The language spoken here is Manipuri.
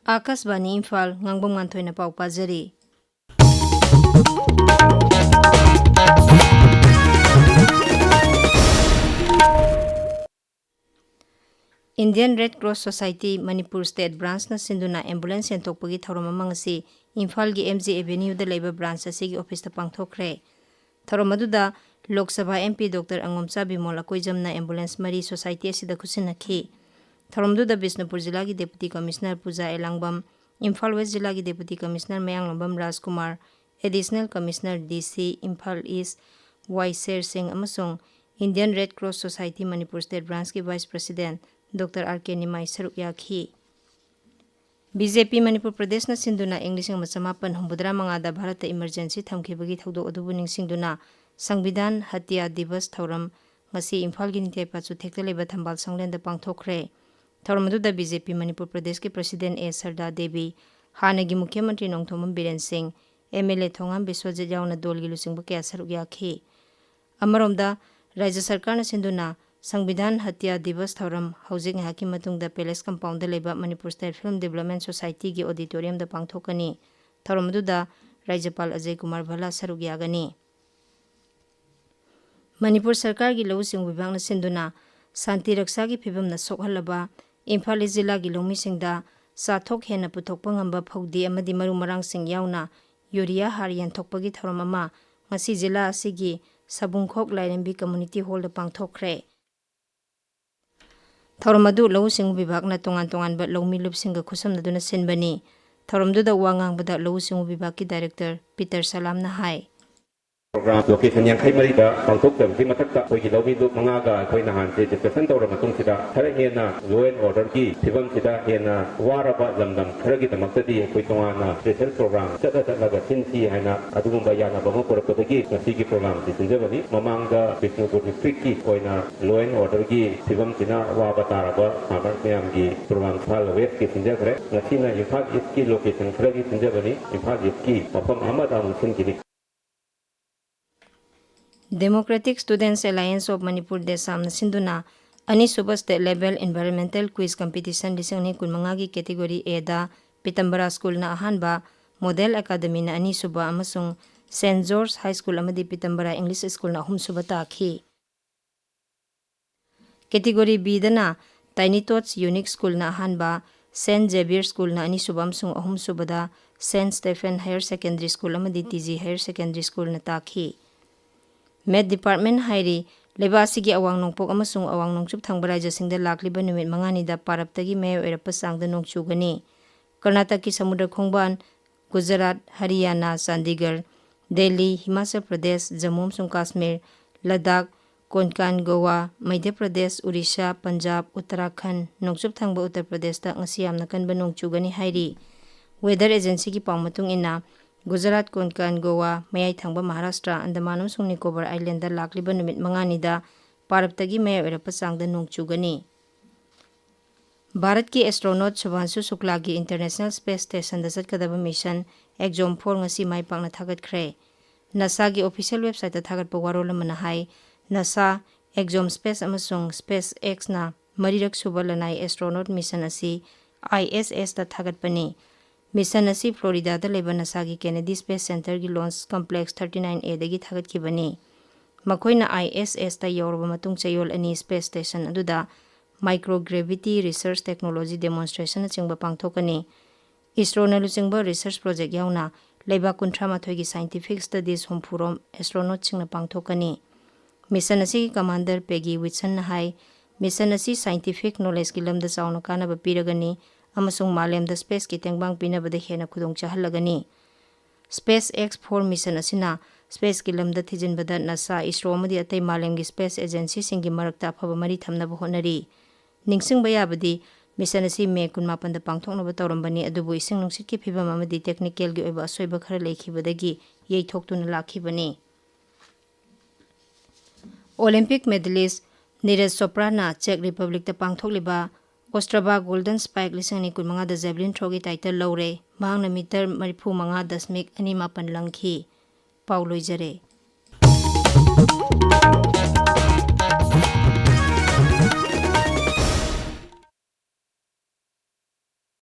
Akasbani Imphal Ngangbam Nganthoi na pau pajari. Indian Red Cross Society Manipur State Branch na sinduna ambulance sentokpagi thorom amang asi Imphal gi MG Avenue da leba branch asigi office ta pangthokre. Thorom aduda Lok Sabha MP Dr. Angomcha Bimol Akoijamna ambulance mari society asida khusinakhi. Thorom duda Bisnupur Jilla gi Deputy Commissioner Puja Elangbam, Imphal West Jilla gi Deputy Commissioner Mayanglambam Rajkumar, Additional Commissioner DC Imphal East Y Sher Singh amasung Indian Red Cross Society Manipur State Branch ki Vice President Dr. R.K. Nimai saruk yakhi. BJP Manipur Pradesh na sinduna English ng masamapan humbudra mga da Bharata emergency thamkhibagi thawdo adubu ningsingduna Sangbidan Hatya Divas Thauram ngasi Imphal gi nitay pachu thekta leba thambal sanglen da pangthokre. Thauram adu da BJP Manipur Pradesh ki President A. Sarda Devi, Hanagi Mukhyamantri Nongthomam Biren Singh, MLA Thongam Biswajit yauna dol gi lusingba kya saruk yakhi. Amaromda Rajya Sarkar na sinduna Sangbidan Hatya Divas Thauram Haujik Ngahaki Matungda Palace Compound da leba Manipur State Film Development Society gi auditorium da pangthokani. Thauram aduda Rajyapal Ajay Kumar Bhala saruk yagani. Manipur Sarkar gi Lau Sing Vibhag na sinduna Santi Raksa gi phibam na sokhalaba Imphal Jilla gi Longmi Singda Sathok hena puthokpa ngamba phawdi amadi maru marang sing yauna Urea Harian thokpagi thoram ama ngasi jilla asigi Sabungkhok Lairambi Community Hall da pangthokre. Thauramadu Lau Sing Vibhag na tongan ba Longmi Lupsinga khusam naduna sinbani. Thauramdu da wangang bada Lau Sing Vibhag ki Director Peter Salam na hai. Program location yang kai mari da pangtok da bima takta koi gi lobi du manga ga koi na han se discussion tawra matung sida thare he na law and order ki thibam sida he na waraba lamdam thare gi tamak di koi tonga na special program chata chata ga sinsi haina adugum ba ya na ba mo por ko gi ngasi gi program di sinje bani mamang da Bisnupur district ki koi na law and order gi thibam sina wa ba tara ba samar myam gi program thal west ki sinje kare ngasi na Imphal East ki location thare gi sinje bani Imphal East ki mafam amada mun sin gi Democratic Students Alliance of Manipur Desam na sinduna Ani Suba State Level Environmental Quiz Competition lisang ni kunmanga gi category A da Pitambara School na ahanba Model Academy na Ani Suba amasung St. George High School amadi Pitambara English School na ahum suba takhi. Category B da na Tiny Tots Unique School na ahanba St. Xavier School na Ani Suba amasung ahum suba da St. Stephen Higher Secondary School amadi TG Higher Secondary School na takhi. Med Department Hairi Lebasigi awang nongpok amasung awang nongchup thangba rajya singda lakliba numit mangani da paraptagi mayo erapa sangda nongchugani. Karnataki Samudra Khongban, Gujarat, Haryana, Chandigarh, Delhi, Himachal Pradesh, Jammu and Kashmir, Ladakh, Konkan, Goa, Madhya Pradesh, Odisha, Punjab, Uttarakhand, nongchup thangba Uttar Pradesh da ngasi yamna kanba nongchugani hairi. Weather Agency ki pangmatung ina Gujarat, Konkan, Goa, Mayai Thangba Maharashtra, Andaman amsung Nicobar Island da lakliba numit mangani da paraptagi mayo erapa sangda nongchugani. Bharat ki astronaut Shubhanshu Shukla gi International Space Station da chatkadaba mission exam 4 ngasi mai pakna thagatkre. NASA gi official website da thagatpa warol amana hai NASA exam space amasung SpaceX na marirak suba lanai astronaut mission asi ISS da thagatpani. Mission asi Florida da leba NASA gi Kennedy Space Center gi Launch Complex 39A dagi thagatkibani. Makoina ISS ta yorba matung chayol ani space station aduda microgravity research technology demonstration na chingba pangthokani. ISRO na luchingba research project yauna leba kunthra mathoi gi scientific studies humpurom astronaut chingna pangthokani. Mission asi commander Peggy Whitson na hai mission asi scientific knowledge gi lamda chauna kana ba piragani amasung malem da space ki tengbang pinabada hena khudong chahalagani. SpaceX 4 mission asina space ki lamda thijinbada NASA ISRO amadi atai malem gi space agency singi marakta afaba mari thamnaba honari. Ningsingba yabadi mission asi May 18 da pangthoknaba tawrambani adubu ising nungsit ki phibam amadi technical gi oiba asoiba khara leikhibadagi yeithokhtuna lakhibani. Olympic medalist Neeraj Chopra na Czech Republic da pangthokliba Ostrava Golden Spike lisang ni kunmanga da javelin throw gi title lawre mahangna meter 35.2 langkhi. Pauloi jare.